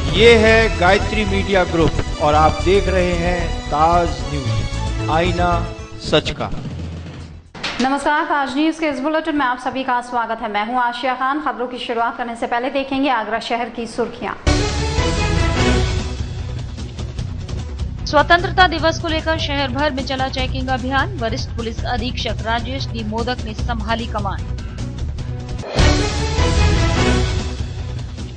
ये है Gayatri media group और आप देख रहे हैं ताज न्यूज, आईना सच का। नमस्कार, ताज न्यूज के इस बुलेटिन में आप सभी का स्वागत है। मैं हूं आशिया खान। खबरों की शुरुआत करने से पहले देखेंगे आगरा शहर की सुर्खियां। स्वतंत्रता दिवस को लेकर शहर भर में चला चेकिंग अभियान। वरिष्ठ पुलिस अधीक्षक राजेश डी मोदक ने संभाली कमान।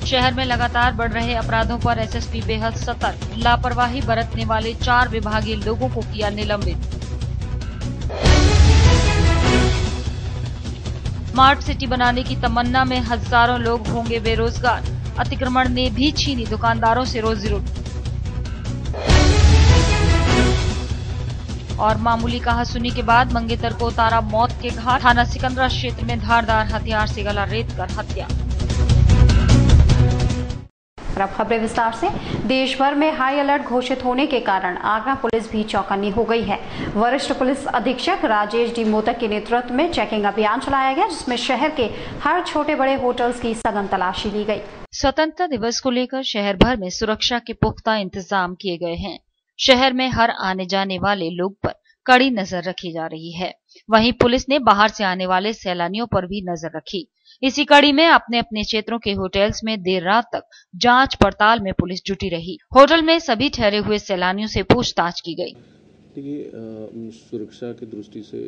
शहर में लगातार बढ़ रहे अपराधों पर एसएसपी बेहद सतर्क। लापरवाही बरतने वाले 4 विभागीय लोगों को किया निलंबित। स्मार्ट सिटी बनाने की तमन्ना में हजारों लोग होंगे बेरोजगार। अतिक्रमण ने भी छीनी दुकानदारों से रोजी रोटी। और मामूली कहासुनी के बाद मंगेतर को उतारा मौत के घाट। थाना सिकंदरा क्षेत्र में धारदार हथियार से गला रेत कर हत्या। अब खबरें विस्तार से। देश भर में हाई अलर्ट घोषित होने के कारण आगरा पुलिस भी चौकन्नी हो गई है। वरिष्ठ पुलिस अधीक्षक राजेश डी मोदक के नेतृत्व में चेकिंग अभियान चलाया गया, जिसमें शहर के हर छोटे बड़े होटल्स की सघन तलाशी ली गई। स्वतंत्रता दिवस को लेकर शहर भर में सुरक्षा के पुख्ता इंतजाम किए गए हैं। शहर में हर आने जाने वाले लोग पर कड़ी नजर रखी जा रही है। वहीं पुलिस ने बाहर से आने वाले सैलानियों पर भी नजर रखी। इसी कड़ी में अपने अपने क्षेत्रों के होटल्स में देर रात तक जांच पड़ताल में पुलिस जुटी रही। होटल में सभी ठहरे हुए सैलानियों से पूछताछ की गई। देखिए, सुरक्षा की दृष्टि से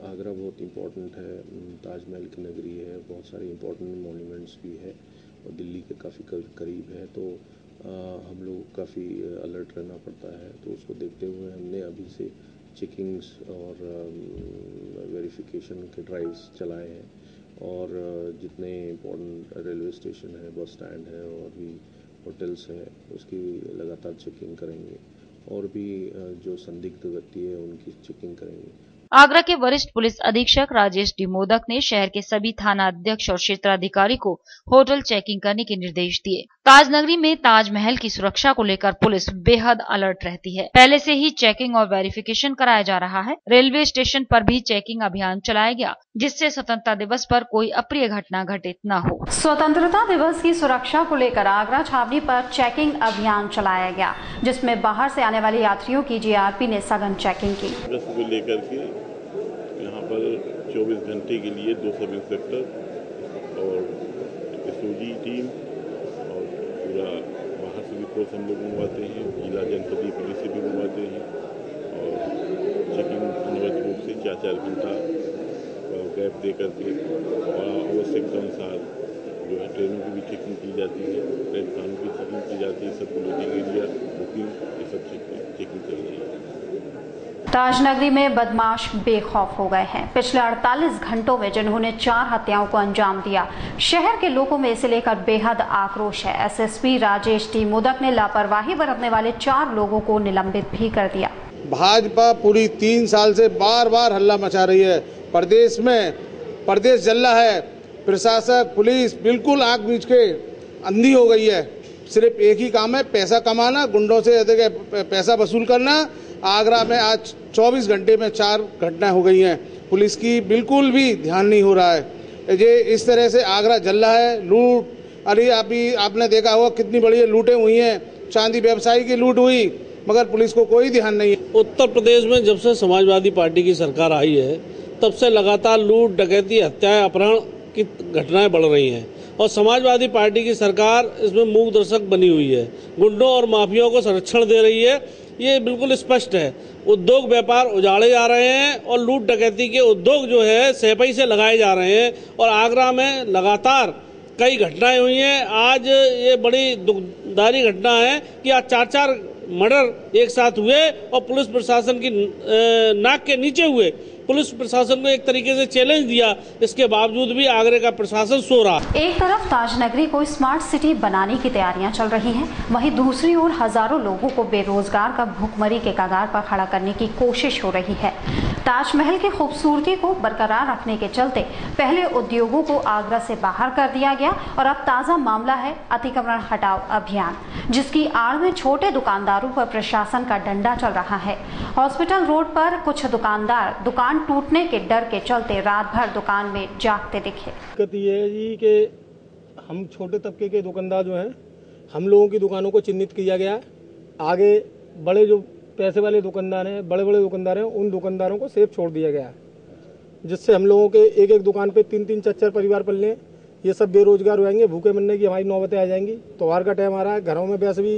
आगरा बहुत इम्पोर्टेंट है। ताजमहल की नगरी है, बहुत सारे इम्पोर्टेंट मॉन्यूमेंट्स भी है और दिल्ली के काफ़ी करीब है, तो हम लोग काफ़ी अलर्ट रहना पड़ता है। तो उसको देखते हुए हमने अभी से चेकिंग्स और वेरिफिकेशन के ड्राइव्स चलाए हैं और जितने इम्पोर्टेंट रेलवे स्टेशन है, बस स्टैंड है और भी होटल्स हैं, उसकी लगातार चेकिंग करेंगे और भी जो संदिग्ध व्यक्ति है उनकी चेकिंग करेंगे। आगरा के वरिष्ठ पुलिस अधीक्षक राजेश डी मोदक ने शहर के सभी थाना अध्यक्ष और क्षेत्राधिकारी को होटल चेकिंग करने के निर्देश दिए। ताजनगरी में ताजमहल की सुरक्षा को लेकर पुलिस बेहद अलर्ट रहती है। पहले से ही चेकिंग और वेरिफिकेशन कराया जा रहा है। रेलवे स्टेशन पर भी चेकिंग अभियान चलाया गया, जिससे स्वतंत्रता दिवस पर कोई अप्रिय घटना घटित न हो। स्वतंत्रता दिवस की सुरक्षा को लेकर आगरा छावनी पर चेकिंग अभियान चलाया गया, जिसमें बाहर से आने वाले यात्रियों की जीआरपी ने सघन चेकिंग की। यहाँ पर 24 घंटे के लिए 2 सब इंस्पेक्टर और एसओजी टीम और पूरा बाहर से भी फोर्स हम लोग मंगवाते हैं, जिला जनपदीय पुलिस से भी मंगवाते हैं और चेकिंग अनिवार्य रूप से 4-4 घंटा गैप दे करके और आवश्यकता अनुसार जो है ट्रेनों की भी चेकिंग की जाती है, प्लेटफॉर्म की चेकिंग की जाती है, सब वेटिंग एरिया बुकिंग ये सब चेकिंग चल रही है। ताजनगरी में बदमाश बेखौफ हो गए हैं। पिछले 48 घंटों में जिन्होंने 4 हत्याओं को अंजाम दिया, शहर के लोगों में इसे लेकर बेहद आक्रोश है। एसएसपी राजेश डी मोदक ने लापरवाही बरतने वाले 4 लोगों को निलंबित भी कर दिया। भाजपा पूरी 3 साल से बार बार हल्ला मचा रही है। प्रदेश जल रहा है। प्रशासक पुलिस बिल्कुल आंख मीच के अंधी हो गई है। सिर्फ एक ही काम है, पैसा कमाना, गुंडों से पैसा वसूल करना। आगरा में आज 24 घंटे में 4 घटनाएं हो गई हैं। पुलिस की बिल्कुल भी ध्यान नहीं हो रहा है। ये इस तरह से आगरा जल रहा है। लूट, अरे अभी आपने देखा होगा कितनी बड़ी लूटें हुई हैं। चांदी व्यवसायी की लूट हुई, मगर पुलिस को कोई ध्यान नहीं है। उत्तर प्रदेश में जब से समाजवादी पार्टी की सरकार आई है, तब से लगातार लूट, डकैती, हत्याएं, अपहरण की घटनाएं बढ़ रही हैं और समाजवादी पार्टी की सरकार इसमें मूक दर्शक बनी हुई है। गुंडों और माफियाओं को संरक्षण दे रही है, ये बिल्कुल स्पष्ट है। उद्योग व्यापार उजाड़े जा रहे हैं और लूट डकैती के उद्योग जो है सैपई से लगाए जा रहे हैं और आगरा में लगातार कई घटनाएं हुई हैं। आज ये बड़ी दुखदाई घटना है कि आज 4 मर्डर एक साथ हुए और पुलिस प्रशासन की नाक के नीचे हुए। पुलिस प्रशासन को एक तरीके से चैलेंज दिया, इसके बावजूद भी आगरे का प्रशासन सो रहा। एक तरफ ताजनगरी को स्मार्ट सिटी बनाने की तैयारियां चल रही हैं, वहीं दूसरी ओर हजारों लोगों को बेरोजगार का भूखमरी के कगार पर खड़ा करने की कोशिश हो रही है। ताजमहल की खूबसूरती को बरकरार रखने के चलते पहले उद्योगों को आगरा से बाहर कर दिया गया और अब ताजा मामला है अतिक्रमण हटाओ अभियान, जिसकी आड़ में छोटे दुकानदारों पर प्रशासन का डंडा चल रहा है। हॉस्पिटल रोड पर कुछ दुकानदार दुकान टूटने के डर के चलते रात भर दुकान में जागते दिखे। दिक्कत ये है जी कि हम छोटे तबके के दुकानदार जो हैं, हम लोगों की दुकानों को चिन्हित किया गया। आगे बड़े जो पैसे वाले दुकानदार हैं, बड़े बड़े दुकानदार हैं, उन दुकानदारों को सेफ छोड़ दिया गया, जिससे हम लोगों के एक एक दुकान पे 3-3 4-4 परिवार पल लें। ये सब बेरोजगार हो जाएंगे, भूखे मरने की हमारी नौबतें आ जाएंगी। त्योहार का टाइम आ रहा है, घरों में वैसे भी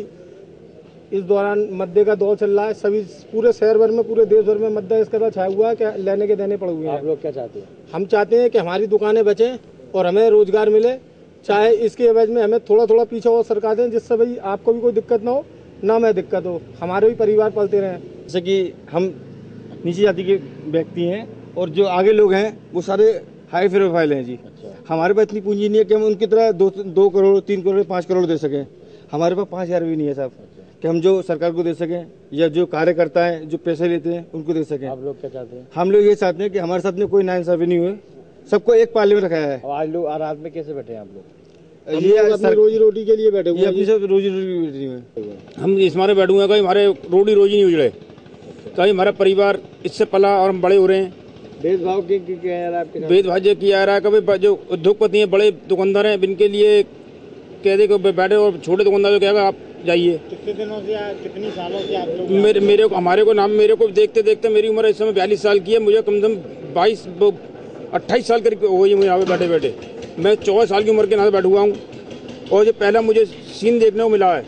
इस दौरान मद्दे का दौर चल रहा है। सभी पूरे शहर भर में, पूरे देश भर में मद्दा इस कदर छाया हुआ है कि लेने के देने पड़े हुए हैं। आप लोग क्या चाहते हैं? हम चाहते हैं कि हमारी दुकानें बचें और हमें रोजगार मिले, चाहे इसके एवज में हमें थोड़ा थोड़ा पीछे और सरकार दें, जिससे भाई आपको भी कोई दिक्कत ना हो, ना मैं दिक्कत हो, हमारे भी परिवार पलते रहें। जैसे कि हम नीची जाति के व्यक्ति हैं और जो आगे लोग हैं वो सारे हाई प्रोफाइल हैं जी। हमारे पास इतनी पूंजी नहीं है कि हम उनकी तरह 2 करोड़ 3 करोड़ 5 करोड़ दे सकें। हमारे पास 5,000 भी नहीं है साहब कि हम जो सरकार को दे सकें या जो कार्यकर्ता हैं जो पैसे लेते हैं उनको दे सकें। आप लोग क्या चाहते हैं? हम लोग ये चाहते हैं कि हमारे साथ में कोई नाइंसाफी नहीं हुए, सबको एक पाले में रखा है। आज लोग रात में कैसे बैठे हैं आप लोग? ये अपनी रोजी रोटी के लिए बैठे हुए हैं, अपनी सब रोजी रोटी बैठी हुए। हम इस मारे बैठे हुए हैं, कहीं हमारे रोजी नहीं उजड़े, कहीं हमारा परिवार इससे पला और हम बड़े हो रहे हैं। भेदभाव किया जा रहा है, भेदभाव जो किया जा रहा है। कभी जो उद्योगपति हैं, बड़े दुकानदार हैं, इनके लिए कह दे कि बैठे, और छोटे दुकानदार को कहेगा आप जाइए। कितने दिनों से, कितनी सालों से आप लोग? मेरे को देखते देखते मेरी उम्र इस समय 42 साल की है। मुझे कम से कम 28 साल करीब हो गई मुझे यहाँ पे बैठे बैठे। मैं 14 साल की उम्र के यहाँ बैठा हुआ हूँ और जो पहला मुझे सीन देखने को मिला है,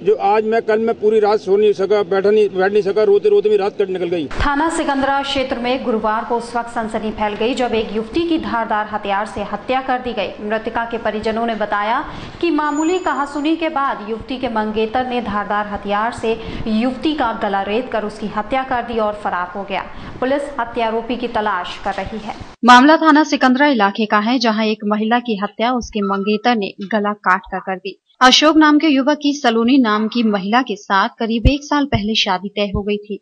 जो आज कल मैं पूरी रात सो नहीं सका, बैठ नहीं सका, रोते रोते मेरी रात कट निकल गई। थाना सिकंदरा क्षेत्र में गुरुवार को उस वक्त सनसनी फैल गई जब एक युवती की धारदार हथियार से हत्या कर दी गई। मृतका के परिजनों ने बताया कि मामूली कहासुनी के बाद युवती के मंगेतर ने धारदार हथियार से युवती का गला रेत कर उसकी हत्या कर दी और फरार हो गया। पुलिस हत्यारोपी की तलाश कर रही है। मामला थाना सिकंदरा इलाके का है, जहाँ एक महिला की हत्या उसके मंगेतर ने गला काट कर दी। अशोक नाम के युवक की सलोनी नाम की महिला के साथ करीब 1 साल पहले शादी तय हो गई थी।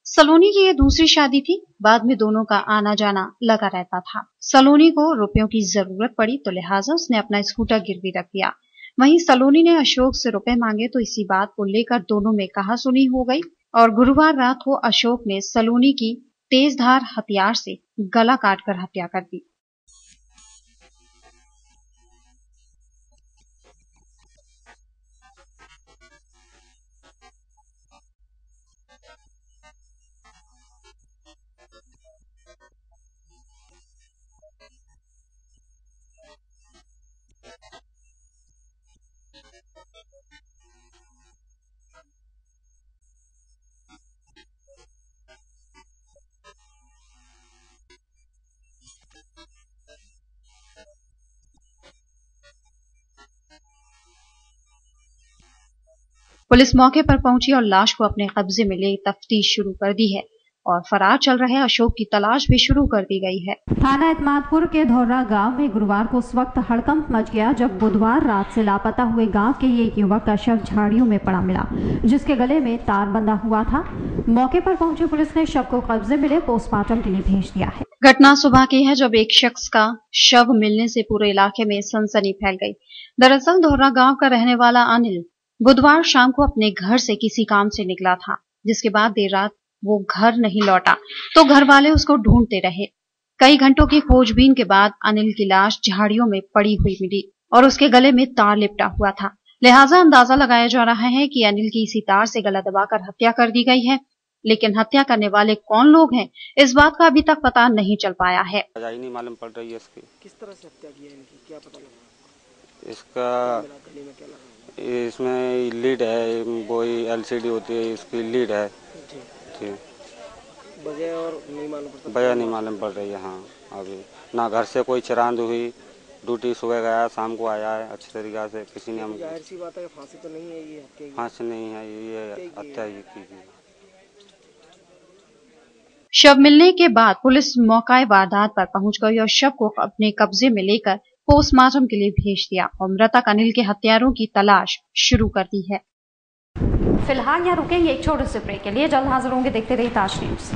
सलोनी की ये दूसरी शादी थी। बाद में दोनों का आना जाना लगा रहता था। सलोनी को रुपयों की जरूरत पड़ी तो लिहाजा उसने अपना स्कूटर गिरवी रख दिया। वहीं सलोनी ने अशोक से रुपए मांगे तो इसी बात को लेकर दोनों में कहासुनी हो गई और गुरुवार रात को अशोक ने सलोनी की तेजधार हथियार से गला काटकर हत्या कर दी। पुलिस मौके पर पहुंची और लाश को अपने कब्जे में ले तफ्तीश शुरू कर दी है और फरार चल रहे अशोक की तलाश भी शुरू कर दी गई है। थाना इतमादपुर के धौरा गांव में गुरुवार को उस वक्त हड़कंप मच गया जब बुधवार रात से लापता हुए गांव के एक युवक का शव झाड़ियों में पड़ा मिला, जिसके गले में तार बंधा हुआ था। मौके पर पहुंची पुलिस ने शव को कब्जे में ले पोस्टमार्टम के लिए भेज दिया है। घटना सुबह की है जब एक शख्स का शव मिलने से पूरे इलाके में सनसनी फैल गई। दरअसल धौरा गाँव का रहने वाला अनिल बुधवार शाम को अपने घर से किसी काम से निकला था, जिसके बाद देर रात वो घर नहीं लौटा तो घर वाले उसको ढूंढते रहे। कई घंटों की खोजबीन के बाद अनिल की लाश झाड़ियों में पड़ी हुई मिली और उसके गले में तार लिपटा हुआ था। लिहाजा अंदाजा लगाया जा रहा है कि अनिल की इसी तार से गला दबाकर हत्या कर दी गई है, लेकिन हत्या करने वाले कौन लोग हैं इस बात का अभी तक पता नहीं चल पाया है। नहीं मालूम पड़ रही है इसकी किस तरह से हत्या की है इनकी, क्या पता लगा? इसका इसमें लीड है, वो LCD होती है, इसकी लीड है जी। वजह और नहीं मालूम पड़ता, वजह नहीं मालूम पड़ रही है। हाँ, अभी ना घर से कोई चरांद हुई, ड्यूटी सुबह गया शाम को आया है अच्छी तरीके से। किसी ने हम जाहिर सी बात है फांसी तो नहीं है, ये फांसी नहीं है, ये हत्या ही की। शव मिलने के बाद पुलिस मौका वारदात पर पहुंच गई और शव को अपने कब्जे में लेकर पोस्टमार्टम के लिए भेज दिया और मृतक अनिल के हत्यारों की तलाश शुरू कर दी है। फिलहाल यहाँ रुकेंगे एक छोटे से ब्रेक के लिए, जल्द हाजिर होंगे। देखते रहिए ताज न्यूज़।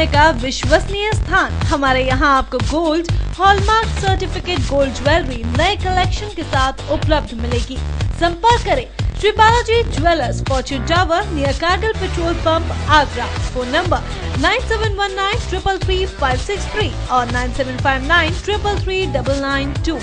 सोने का विश्वसनीय स्थान। हमारे यहाँ आपको gold, hallmark certificate gold jewellery नए कलेक्शन के साथ उपलब्ध मिलेगी। संपर्क करें Shri Balaji jewellers, Fortune tower near Kargil petrol pump, Agra. Phone number 9719 333 563 और 9759 333 992।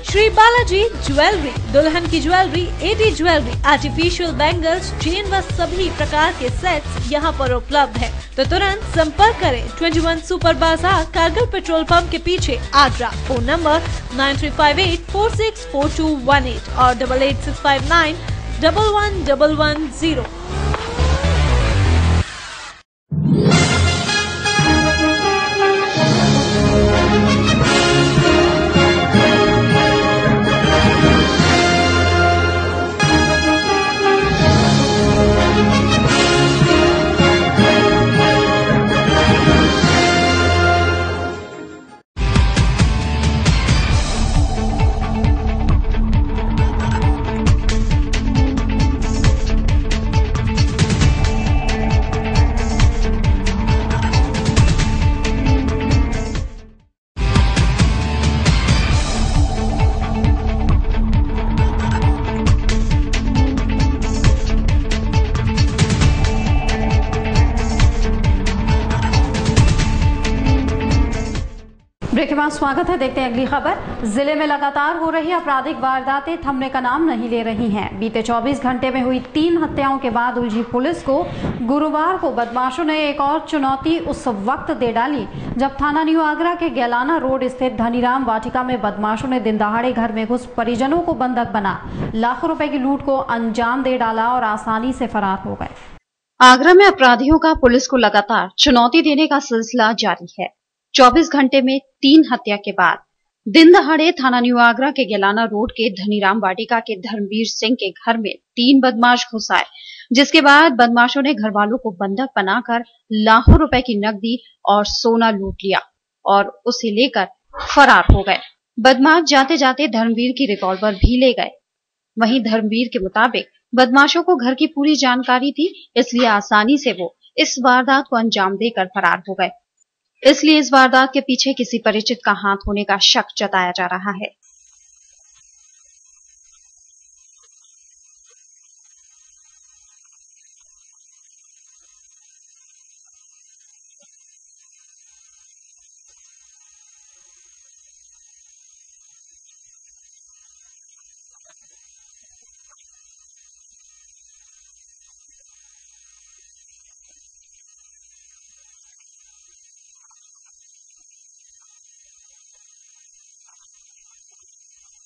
श्री बालाजी ज्वेलरी, दुल्हन की jewellery, AD jewellery, artificial bangles, chain व सभी प्रकार के सेट्स यहाँ पर उपलब्ध है। तो तुरंत संपर्क करें 21 सुपर बाजार, कारगिल पेट्रोल पंप के पीछे, आगरा। फोन नंबर 9358464218 और 88659 11110। ब्रेक के बाद स्वागत है। देखते हैं अगली खबर। जिले में लगातार हो रही आपराधिक वारदातें थमने का नाम नहीं ले रही हैं। बीते 24 घंटे में हुई 3 हत्याओं के बाद उलझी पुलिस को गुरुवार को बदमाशों ने एक और चुनौती उस वक्त दे डाली जब थाना न्यू आगरा के गैलाना रोड स्थित धनीराम वाटिका में बदमाशों ने दिन दहाड़े घर में घुस परिजनों को बंधक बना लाखों रुपए की लूट को अंजाम दे डाला और आसानी से फरार हो गए। आगरा में अपराधियों का पुलिस को लगातार चुनौती देने का सिलसिला जारी है। 24 घंटे में 3 हत्या के बाद दिन दहाड़े थाना न्यू आगरा के गैलाना रोड के धनीराम वाटिका के धर्मवीर सिंह के घर में 3 बदमाश घुस आए, जिसके बाद बदमाशों ने घर वालों को बंधक बनाकर लाखों रुपए की नकदी और सोना लूट लिया और उसे लेकर फरार हो गए। बदमाश जाते जाते धर्मवीर की रिवॉल्वर भी ले गए। वहीं धर्मवीर के मुताबिक बदमाशों को घर की पूरी जानकारी थी, इसलिए आसानी से वो इस वारदात को अंजाम देकर फरार हो गए। इसलिए इस वारदात के पीछे किसी परिचित का हाथ होने का शक जताया जा रहा है।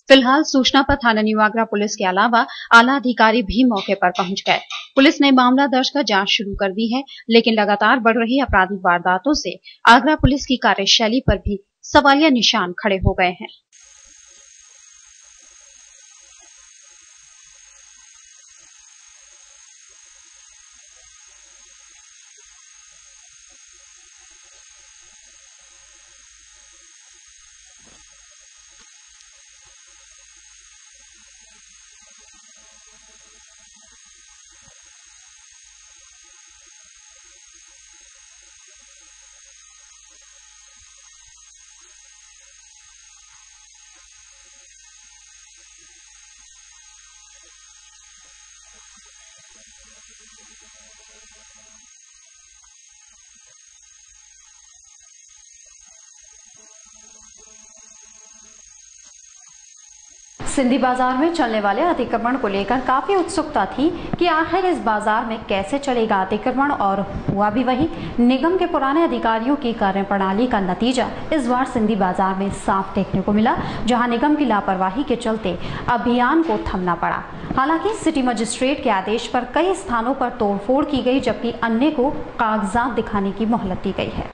फिलहाल सूचना पर थाना न्यू आगरा पुलिस के अलावा आला अधिकारी भी मौके पर पहुंच गए। पुलिस ने मामला दर्ज कर जांच शुरू कर दी है, लेकिन लगातार बढ़ रही आपराधिक वारदातों से आगरा पुलिस की कार्यशैली पर भी सवालिया निशान खड़े हो गए हैं। सिंधी बाजार में चलने वाले अतिक्रमण को लेकर काफी उत्सुकता थी कि आखिर इस बाजार में कैसे चलेगा अतिक्रमण, और हुआ भी वही। निगम के पुराने अधिकारियों की कार्यप्रणाली का नतीजा इस बार सिंधी बाजार में साफ देखने को मिला, जहां निगम की लापरवाही के चलते अभियान को थमना पड़ा। हालांकि सिटी मजिस्ट्रेट के आदेश पर कई स्थानों पर तोड़फोड़ की गई, जबकि अन्य को कागजात दिखाने की मोहलत दी गई है।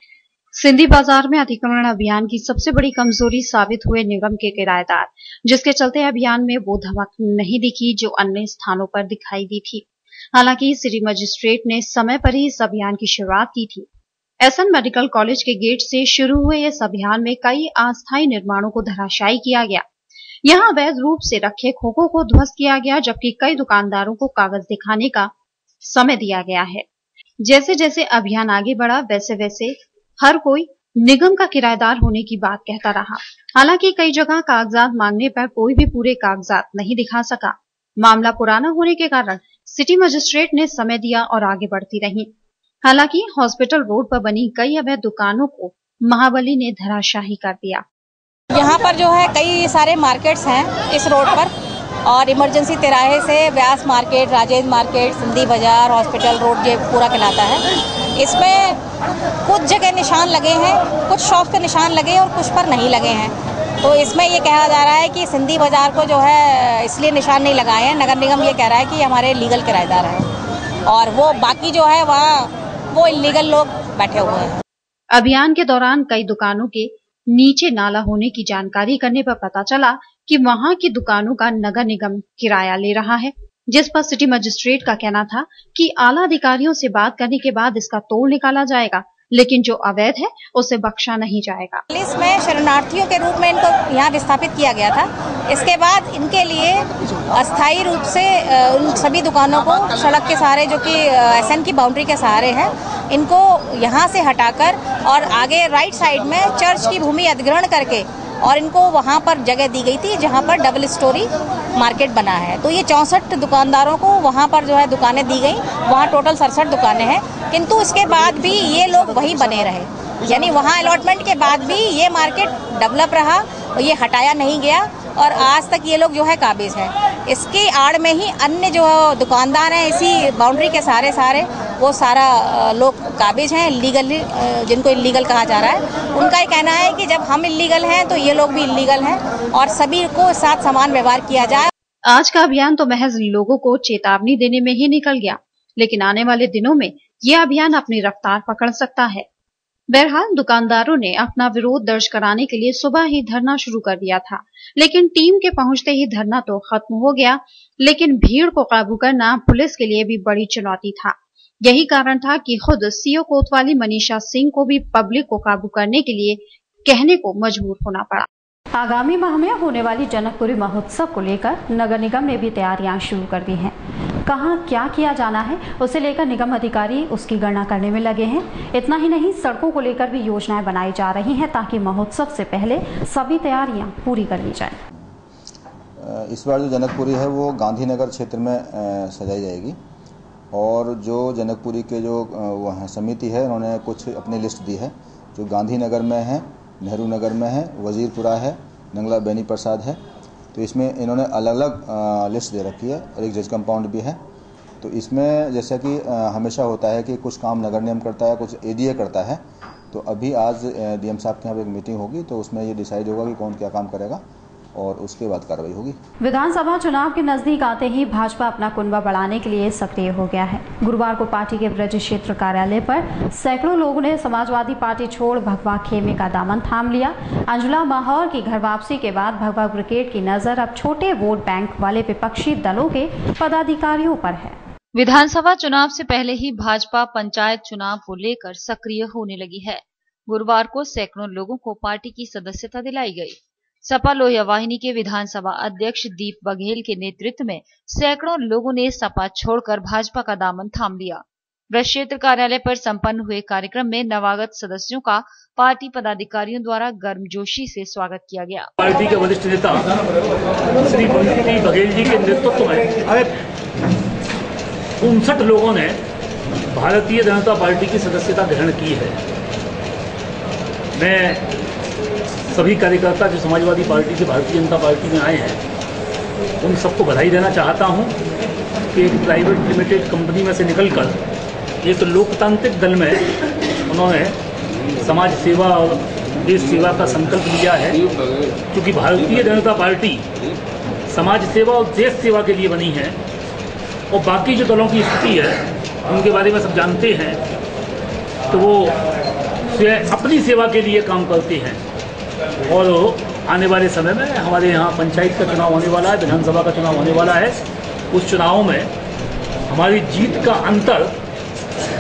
सिंधी बाजार में अतिक्रमण अभियान की सबसे बड़ी कमजोरी साबित हुए निगम के किराएदार, जिसके चलते अभियान में वो धमक नहीं दिखी जो अन्य स्थानों पर दिखाई दी थी। हालांकि सिटी मजिस्ट्रेट ने समय पर ही इस अभियान की शुरुआत की थी। एसएन मेडिकल कॉलेज के गेट से शुरू हुए इस अभियान में कई अस्थायी निर्माणों को धराशायी किया गया। यहाँ अवैध रूप से रखे खोखों को ध्वस्त किया गया, जबकि कई दुकानदारों को कागज दिखाने का समय दिया गया है। जैसे जैसे अभियान आगे बढ़ा वैसे वैसे हर कोई निगम का किराएदार होने की बात कहता रहा। हालांकि कई जगह कागजात मांगने पर कोई भी पूरे कागजात नहीं दिखा सका। मामला पुराना होने के कारण सिटी मजिस्ट्रेट ने समय दिया और आगे बढ़ती रही। हालांकि हॉस्पिटल रोड पर बनी कई अवैध दुकानों को महाबली ने धराशाही कर दिया। यहाँ पर जो है कई सारे मार्केट्स हैं इस रोड पर, और इमरजेंसी तिराहे से व्यास मार्केट, राजेंद्र मार्केट, सिंधी बाजार, हॉस्पिटल रोड ये पूरा कहलाता है। इसमें कुछ जगह निशान लगे हैं, कुछ शॉप के निशान लगे और कुछ पर नहीं लगे हैं। तो इसमें ये कहा जा रहा है कि सिंधी बाजार को जो है इसलिए निशान नहीं लगाए हैं, नगर निगम ये कह रहा है कि हमारे लीगल किराएदार हैं, और वो बाकी जो है वहाँ वो इलीगल लोग बैठे हुए हैं। अभियान के दौरान कई दुकानों के नीचे नाला होने की जानकारी करने पर पता चला कि वहां की दुकानों का नगर निगम किराया ले रहा है, जिस पर सिटी मजिस्ट्रेट का कहना था कि आला अधिकारियों से बात करने के बाद इसका तोड़ निकाला जाएगा, लेकिन जो अवैध है उसे बख्शा नहीं जाएगा। पुलिस में शरणार्थियों के रूप में इनको यहाँ विस्थापित किया गया था। इसके बाद इनके लिए अस्थायी रूप से उन सभी दुकानों को सड़क के सहारे, जो कि एसएन की बाउंड्री के सहारे है, इनको यहाँ से हटाकर और आगे राइट साइड में चर्च की भूमि अधिग्रहण करके और इनको वहाँ पर जगह दी गई थी जहाँ पर डबल स्टोरी मार्केट बना है। तो ये 64 दुकानदारों को वहाँ पर जो है दुकानें दी गई। वहाँ टोटल 67 दुकानें हैं, किंतु इसके बाद भी ये लोग वहीं बने रहे, यानी वहाँ अलॉटमेंट के बाद भी ये मार्केट डेवलप रहा और ये हटाया नहीं गया, और आज तक ये लोग जो है काबिज है। इसकी आड़ में ही अन्य जो दुकानदार हैं इसी बाउंड्री के सारे वो सारा लोग काबिज हैं, लीगली, जिनको इलीगल कहा जा रहा है। उनका ये कहना है कि जब हम इलीगल हैं तो ये लोग भी इलीगल हैं, और सभी को साथ समान व्यवहार किया जाए। आज का अभियान तो महज लोगों को चेतावनी देने में ही निकल गया, लेकिन आने वाले दिनों में यह अभियान अपनी रफ्तार पकड़ सकता है। बहरहाल दुकानदारों ने अपना विरोध दर्ज कराने के लिए सुबह ही धरना शुरू कर दिया था, लेकिन टीम के पहुंचते ही धरना तो खत्म हो गया। लेकिन भीड़ को काबू करना पुलिस के लिए भी बड़ी चुनौती था। यही कारण था कि खुद सीओ कोतवाली मनीषा सिंह को भी पब्लिक को काबू करने के लिए कहने को मजबूर होना पड़ा। आगामी माह में होने वाली जनकपुरी महोत्सव को लेकर नगर निगम ने भी तैयारियां शुरू कर दी हैं। कहां क्या किया जाना है उसे लेकर निगम अधिकारी उसकी गणना करने में लगे हैं। इतना ही नहीं, सड़कों को लेकर भी योजनाएं बनाई जा रही हैं ताकि महोत्सव से पहले सभी तैयारियां पूरी कर ली जाए। इस बार जो जनकपुरी है वो गांधीनगर क्षेत्र में सजाई जाएगी, और जो जनकपुरी के जो वहाँ समिति है उन्होंने कुछ अपनी लिस्ट दी है, जो गांधीनगर में है, नेहरू नगर में है, वजीरपुरा है, नंगला बेनी प्रसाद है। तो इसमें इन्होंने अलग अलग लिस्ट दे रखी है, और एक जज कंपाउंड भी है। तो इसमें जैसा कि हमेशा होता है कि कुछ काम नगर निगम करता है, कुछ एडीए करता है। तो अभी आज डीएम साहब के यहाँ एक मीटिंग होगी, तो उसमें ये डिसाइड होगा कि कौन क्या काम करेगा, और उसके बाद कार्रवाई होगी। विधानसभा चुनाव के नजदीक आते ही भाजपा अपना कुनबा बढ़ाने के लिए सक्रिय हो गया है। गुरुवार को पार्टी के ब्रज क्षेत्र कार्यालय पर सैकड़ों लोगों ने समाजवादी पार्टी छोड़ भगवा खेमे का दामन थाम लिया। अंजुला माहौर की घर वापसी के बाद भगवा ब्रिगेड की नजर अब छोटे वोट बैंक वाले विपक्षी दलों के पदाधिकारियों पर है। विधानसभा चुनाव से पहले ही भाजपा पंचायत चुनाव को लेकर सक्रिय होने लगी है। गुरुवार को सैकड़ों लोगों को पार्टी की सदस्यता दिलाई गई। सपा लोहिया वाहिनी के विधानसभा अध्यक्ष दीप बघेल के नेतृत्व में सैकड़ों लोगों ने सपा छोड़कर भाजपा का दामन थाम लिया। ब्रज क्षेत्र कार्यालय पर संपन्न हुए कार्यक्रम में नवागत सदस्यों का पार्टी पदाधिकारियों द्वारा गर्मजोशी से स्वागत किया गया। पार्टी के वरिष्ठ नेता श्री दीप बघेल जी के नेतृत्व में 59 लोगों ने भारतीय जनता पार्टी की सदस्यता ग्रहण की है। मैं सभी कार्यकर्ता जो समाजवादी पार्टी से भारतीय जनता पार्टी में आए हैं उन सबको बधाई देना चाहता हूं कि एक प्राइवेट लिमिटेड कंपनी में से निकलकर एक लोकतांत्रिक दल में उन्होंने समाज सेवा और देश सेवा का संकल्प लिया है। क्योंकि भारतीय जनता पार्टी समाज सेवा और देश सेवा के लिए बनी है, और बाकी जो दलों की स्थिति है उनके बारे में सब जानते हैं, तो वो अपनी सेवा के लिए काम करते हैं। और आने वाले समय में हमारे यहाँ पंचायत का चुनाव होने वाला है, विधानसभा का चुनाव होने वाला है। उस चुनाव में हमारी जीत का अंतर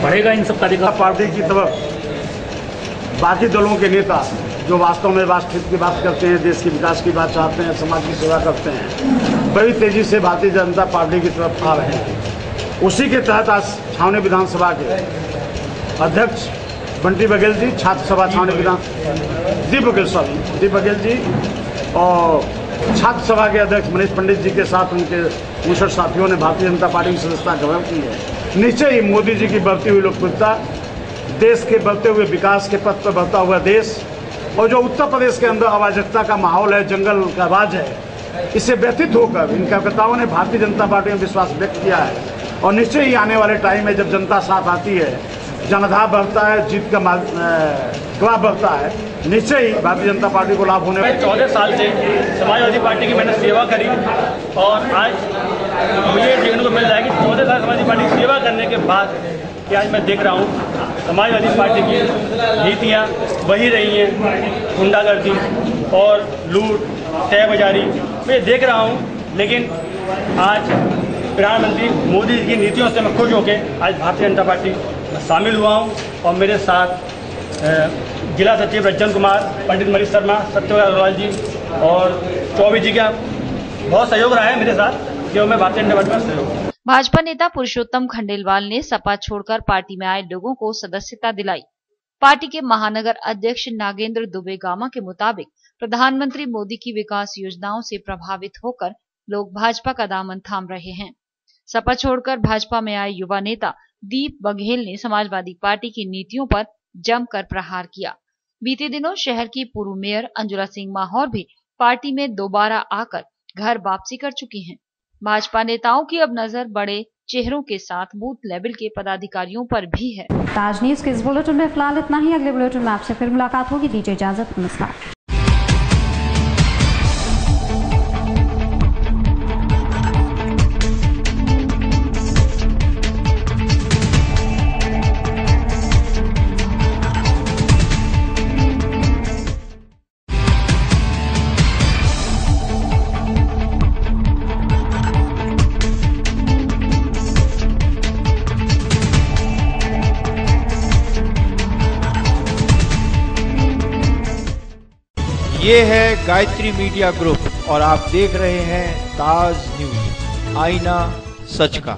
बढ़ेगा। इन सब कार्यकर्ता पार्टी की तरफ बाकी दलों के नेता जो वास्तव में राष्ट्र हित की बात करते हैं, देश के विकास की बात चाहते हैं, समाज की सेवा करते हैं, बड़ी तेजी से भारतीय जनता पार्टी की तरफ आ रहे हैं। उसी के तहत आज छावनी विधानसभा के अध्यक्ष बंटी बघेल जी, छात्र सभा छावनी दी बघेल जी और छात्र सभा के अध्यक्ष मनीष पंडित जी के साथ उनके मुसर साथियों ने भारतीय जनता पार्टी की सदस्यता ग्रहण की है। निश्चय ही मोदी जी की बढ़ती हुई लोकप्रियता, देश के बढ़ते हुए विकास के पथ पर बढ़ता हुआ देश और जो उत्तर प्रदेश के अंदर अराजकता का माहौल है, जंगल का राज है, इससे व्यथित होकर इन कार्यकर्ताओं ने भारतीय जनता पार्टी में विश्वास व्यक्त किया है। और निश्चय ही आने वाले टाइम में जब जनता साथ आती है, जनाधार बढ़ता है, जीत का ग्राफ बढ़ता है, निश्चय ही भारतीय जनता पार्टी को लाभ होने वाला है। 14 साल से समाजवादी पार्टी की मैंने सेवा करी और आज मुझे देखने को मिल रहा है कि 14 साल समाजवादी पार्टी की सेवा करने के बाद कि आज मैं देख रहा हूँ समाजवादी पार्टी की नीतियाँ वही रही हैं, गुंडागर्दी और लूट तयबाजारी मैं देख रहा हूँ। लेकिन आज प्रधानमंत्री मोदी जी की नीतियों से मैं खुश होकर आज भारतीय जनता पार्टी में शामिल हुआ हूँ और मेरे साथ जिला सचिव रज्जन कुमार, पंडित मनीष शर्मा, सत्यव्रत अग्रवाल जी और चौबे जी का बहुत सहयोग रहा है मेरे साथ, जो मैं भारतीय जनता पार्टी में सहयोग। भाजपा नेता पुरुषोत्तम खंडेलवाल ने सपा छोड़कर पार्टी में आए लोगों को सदस्यता दिलाई। पार्टी के महानगर अध्यक्ष नागेंद्र दुबे गामा के मुताबिक प्रधानमंत्री मोदी की विकास योजनाओं से प्रभावित होकर लोग भाजपा का दामन थाम रहे हैं। सपा छोड़कर भाजपा में आए युवा नेता दीप बघेल ने समाजवादी पार्टी की नीतियों पर जमकर प्रहार किया। बीते दिनों शहर की पूर्व मेयर अंजुला सिंह माहौर भी पार्टी में दोबारा आकर घर वापसी कर चुकी हैं। भाजपा नेताओं की अब नजर बड़े चेहरों के साथ बूथ लेवल के पदाधिकारियों पर भी है। ताज न्यूज के इस बुलेटिन में फिलहाल इतना ही। अगले बुलेटिन में आपसे फिर मुलाकात होगी। दीजिए इजाजत, नमस्कार। ये है गायत्री मीडिया ग्रुप और आप देख रहे हैं ताज न्यूज, आईना सच का।